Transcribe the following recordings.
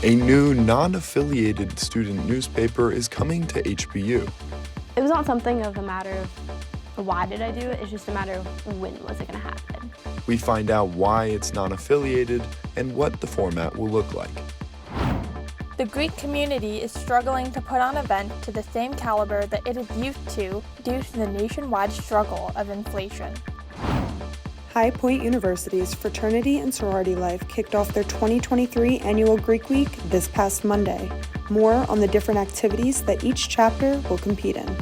A new non-affiliated student newspaper is coming to HBU. It was not something of a matter of why did I do it, it's just a matter of when was it going to happen. We find out why it's non-affiliated and what the format will look like. The Greek community is struggling to put on events to the same caliber that it is used to due to the nationwide struggle of inflation. High Point University's fraternity and sorority life kicked off their 2023 annual Greek Week this past Monday. More on the different activities that each chapter will compete in.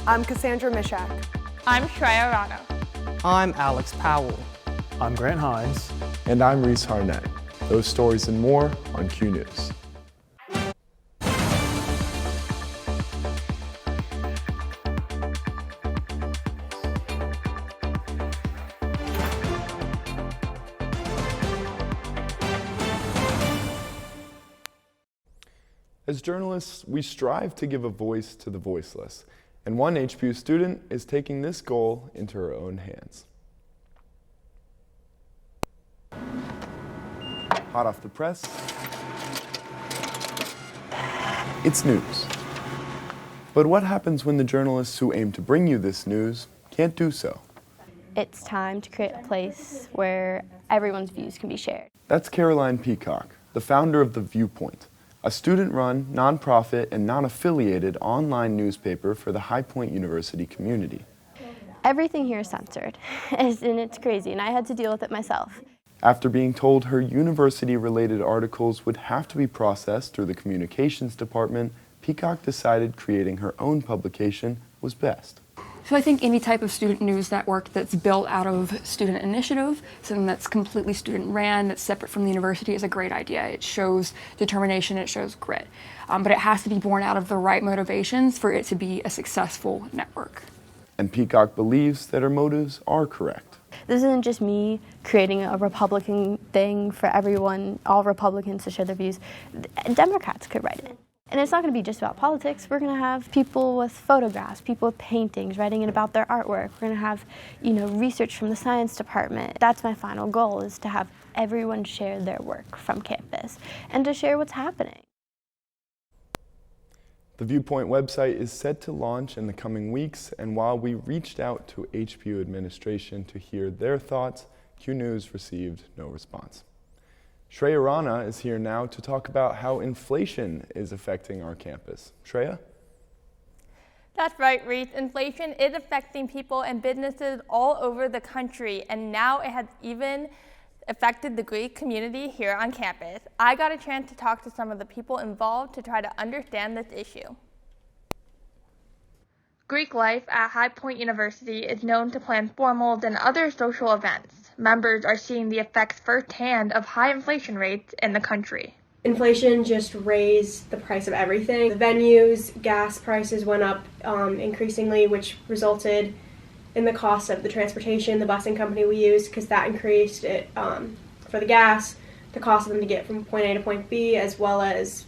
I'm Cassandra Mishak. I'm Shreya Rana. I'm Alex Powell. I'm Grant Hines. And I'm Reese Harnett. Those stories and more on Q News. As journalists, we strive to give a voice to the voiceless, and one HBU student is taking this goal into her own hands. Hot off the press, it's news. But what happens when the journalists who aim to bring you this news can't do so? It's time to create a place where everyone's views can be shared. That's Caroline Peacock, the founder of The Viewpoint, a student-run, nonprofit, and non-affiliated online newspaper for the High Point University community. Everything here is censored, and it's crazy, and I had to deal with it myself. After being told her university-related articles would have to be processed through the communications department, Peacock decided creating her own publication was best. So I think any type of student news network that's built out of student initiative, something that's completely student ran, that's separate from the university, is a great idea. It shows determination, it shows grit. But it has to be born out of the right motivations for it to be a successful network. And Peacock believes that her motives are correct. This isn't just me creating a Republican thing for everyone, all Republicans to share their views. Democrats could write it. And it's not going to be just about politics. We're going to have people with photographs, people with paintings, writing in about their artwork. We're going to have, research from the science department. That's my final goal, is to have everyone share their work from campus and to share what's happening. The Viewpoint website is set to launch in the coming weeks, and while we reached out to HBU administration to hear their thoughts, Q News received no response. Shreya Rana is here now to talk about how inflation is affecting our campus. Shreya? That's right, Reese. Inflation is affecting people and businesses all over the country, and now it has even affected the Greek community here on campus. I got a chance to talk to some of the people involved to try to understand this issue. Greek life at High Point University is known to plan formals and other social events. Members are seeing the effects firsthand of high inflation rates in the country. Inflation just raised the price of everything. The venues, gas prices went up increasingly, which resulted in the cost of the transportation, the busing company we use, because that increased it for the gas, the cost of them to get from point A to point B, as well as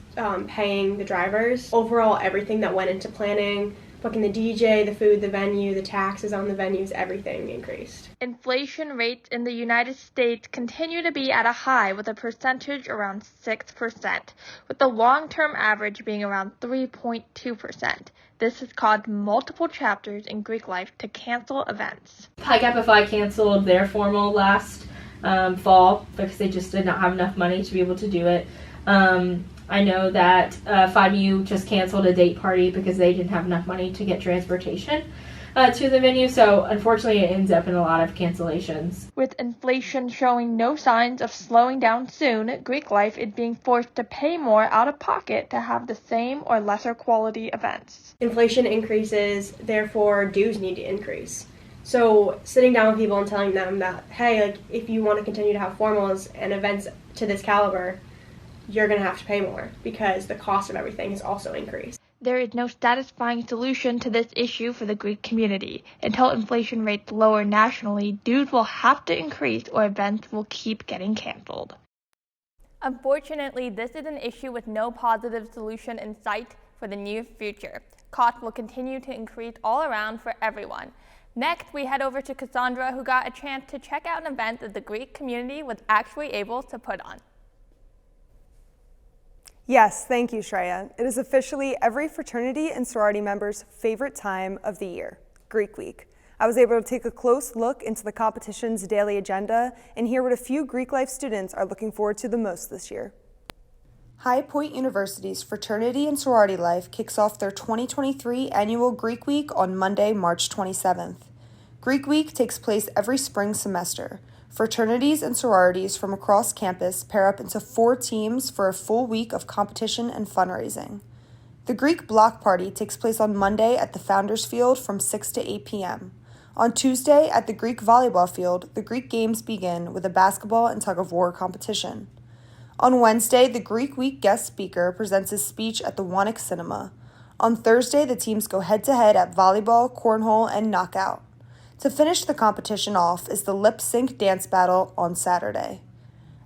paying the drivers. Overall, everything that went into planning, booking the DJ, the food, the venue, the taxes on the venues, everything increased. Inflation rates in the United States continue to be at a high, with a percentage around 6%, with the long-term average being around 3.2%. This has caused multiple chapters in Greek life to cancel events. Pi Kappa Phi canceled their formal last fall because they just did not have enough money to be able to do it. I know that Phi Mu just canceled a date party because they didn't have enough money to get transportation to the venue, so unfortunately it ends up in a lot of cancellations. With inflation showing no signs of slowing down soon, Greek life is being forced to pay more out of pocket to have the same or lesser quality events. Inflation increases, therefore dues need to increase. So sitting down with people and telling them that, hey, if you want to continue to have formals and events to this caliber, you're going to have to pay more because the cost of everything has also increased. There is no satisfying solution to this issue for the Greek community. Until inflation rates lower nationally, dues will have to increase or events will keep getting canceled. Unfortunately, this is an issue with no positive solution in sight for the near future. Costs will continue to increase all around for everyone. Next, we head over to Cassandra, who got a chance to check out an event that the Greek community was actually able to put on. Yes, thank you, Shreya. It is officially every fraternity and sorority member's favorite time of the year, Greek Week. I was able to take a close look into the competition's daily agenda and hear what a few Greek life students are looking forward to the most this year. High Point University's fraternity and sorority life kicks off their 2023 annual Greek Week on Monday, March 27th. Greek Week takes place every spring semester. Fraternities and sororities from across campus pair up into 4 teams for a full week of competition and fundraising. The Greek Block Party takes place on Monday at the Founders Field from 6 to 8 p.m. On Tuesday at the Greek Volleyball Field, the Greek Games begin with a basketball and tug-of-war competition. On Wednesday, the Greek Week guest speaker presents his speech at the Wannick Cinema. On Thursday, the teams go head-to-head at volleyball, cornhole, and knockout. To finish the competition off is the lip-sync dance battle on Saturday.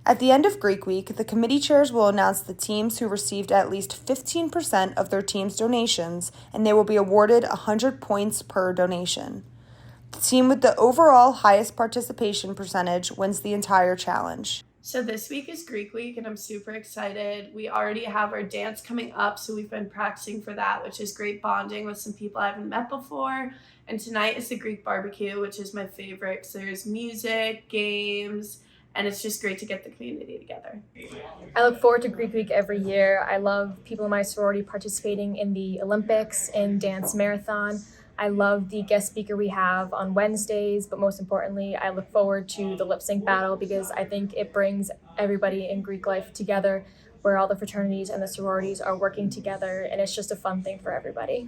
At the end of Greek Week, the committee chairs will announce the teams who received at least 15% of their team's donations, and they will be awarded 100 points per donation. The team with the overall highest participation percentage wins the entire challenge. So this week is Greek Week and I'm super excited. We already have our dance coming up, so we've been practicing for that, which is great bonding with some people I haven't met before. And tonight is the Greek barbecue, which is my favorite. So there's music, games, and it's just great to get the community together. I look forward to Greek Week every year. I love people in my sorority participating in the Olympics and dance marathon. I love the guest speaker we have on Wednesdays, but most importantly, I look forward to the lip sync battle because I think it brings everybody in Greek life together, where all the fraternities and the sororities are working together, and it's just a fun thing for everybody.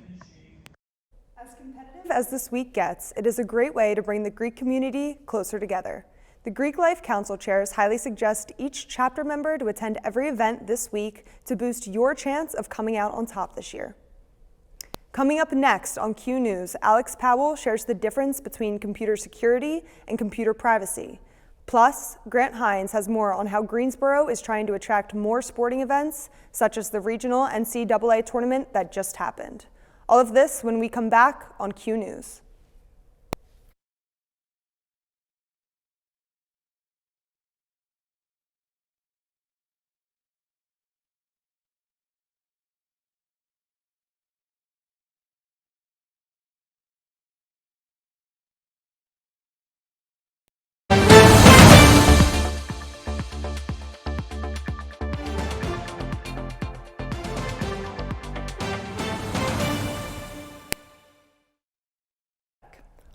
As competitive as this week gets, it is a great way to bring the Greek community closer together. The Greek Life Council chairs highly suggest each chapter member to attend every event this week to boost your chance of coming out on top this year. Coming up next on Q News, Alex Powell shares the difference between computer security and computer privacy. Plus, Grant Hines has more on how Greensboro is trying to attract more sporting events, such as the regional NCAA tournament that just happened. All of this when we come back on Q News.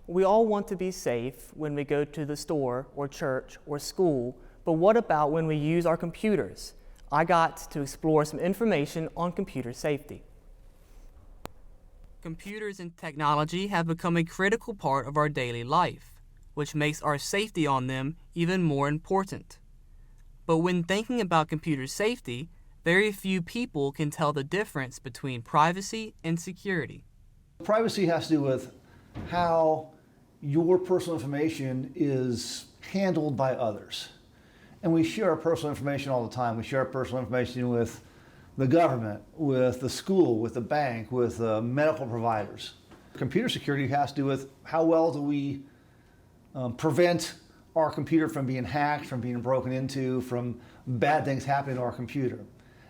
We all want to be safe when we go to the store or church or school, but what about when we use our computers? I got to explore some information on computer safety. Computers and technology have become a critical part of our daily life, which makes our safety on them even more important. But when thinking about computer safety, very few people can tell the difference between privacy and security. Privacy has to do with how your personal information is handled by others. And we share our personal information all the time. We share our personal information with the government, with the school, with the bank, with medical providers. Computer security has to do with how well do we prevent our computer from being hacked, from being broken into, from bad things happening to our computer.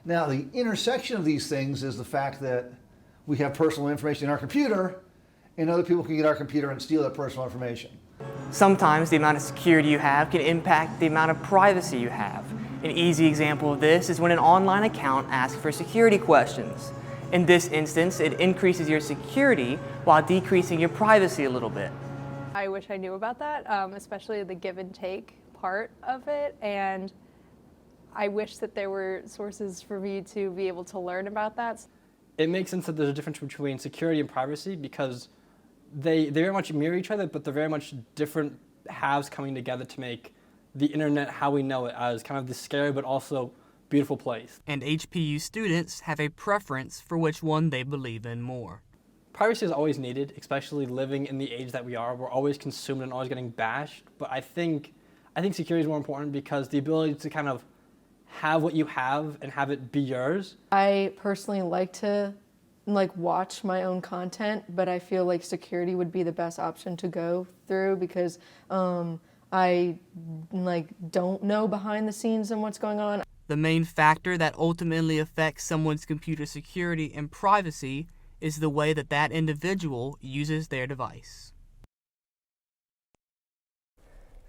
Now, the intersection of these things is the fact that we have personal information in our computer, and other people can get our computer and steal that personal information. Sometimes the amount of security you have can impact the amount of privacy you have. An easy example of this is when an online account asks for security questions. In this instance, it increases your security while decreasing your privacy a little bit. I wish I knew about that, especially the give and take part of it, and I wish that there were sources for me to be able to learn about that. It makes sense that there's a difference between security and privacy because they very much mirror each other, but they're very much different halves coming together to make the internet how we know it, as kind of this scary but also beautiful place. And HPU students have a preference for which one they believe in more. Privacy is always needed, especially living in the age that we are. We're always consumed and always getting bashed, but I think security is more important because the ability to kind of have what you have and have it be yours. I personally like to watch my own content, but I feel like security would be the best option to go through because I don't know behind the scenes and what's going on. The main factor that ultimately affects someone's computer security and privacy is the way that that individual uses their device.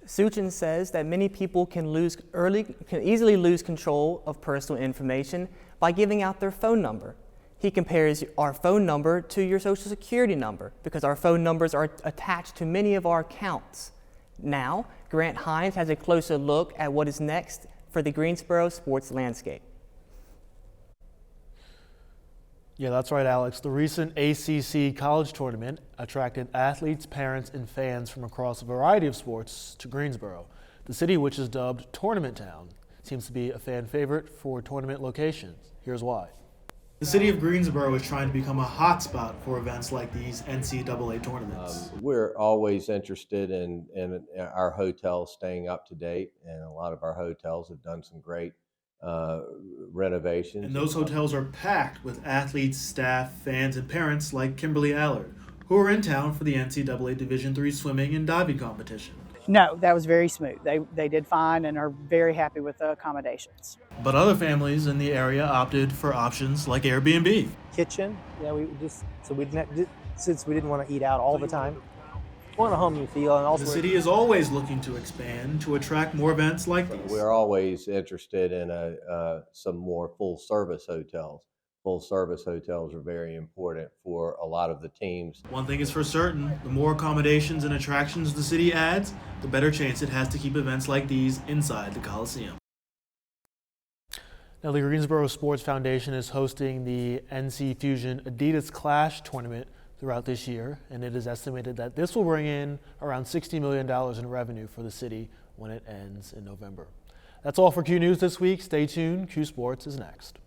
Suchin says that many people can easily lose control of personal information by giving out their phone number. He compares our phone number to your social security number because our phone numbers are attached to many of our accounts. Now, Grant Hines has a closer look at what is next for the Greensboro sports landscape. Yeah, that's right, Alex. The recent ACC college tournament attracted athletes, parents, and fans from across a variety of sports to Greensboro. The city, which is dubbed Tournament Town, seems to be a fan favorite for tournament locations. Here's why. The city of Greensboro is trying to become a hotspot for events like these NCAA tournaments. We're always interested in our hotels staying up to date, and a lot of our hotels have done some great renovations. And those hotels are packed with athletes, staff, fans, and parents like Kimberly Allard, who are in town for the NCAA Division III swimming and diving competition. No, that was very smooth. They did fine and are very happy with the accommodations. But other families in the area opted for options like Airbnb. Kitchen, since we didn't want to eat out all the time. Want a home feel, and also the city is always looking to expand to attract more events like these. We're always interested in some more full-service hotels. Full-service hotels are very important for a lot of the teams. One thing is for certain, the more accommodations and attractions the city adds, the better chance it has to keep events like these inside the Coliseum. Now, the Greensboro Sports Foundation is hosting the NC Fusion Adidas Clash tournament throughout this year, and it is estimated that this will bring in around $60 million in revenue for the city when it ends in November. That's all for Q News this week. Stay tuned. Q Sports is next.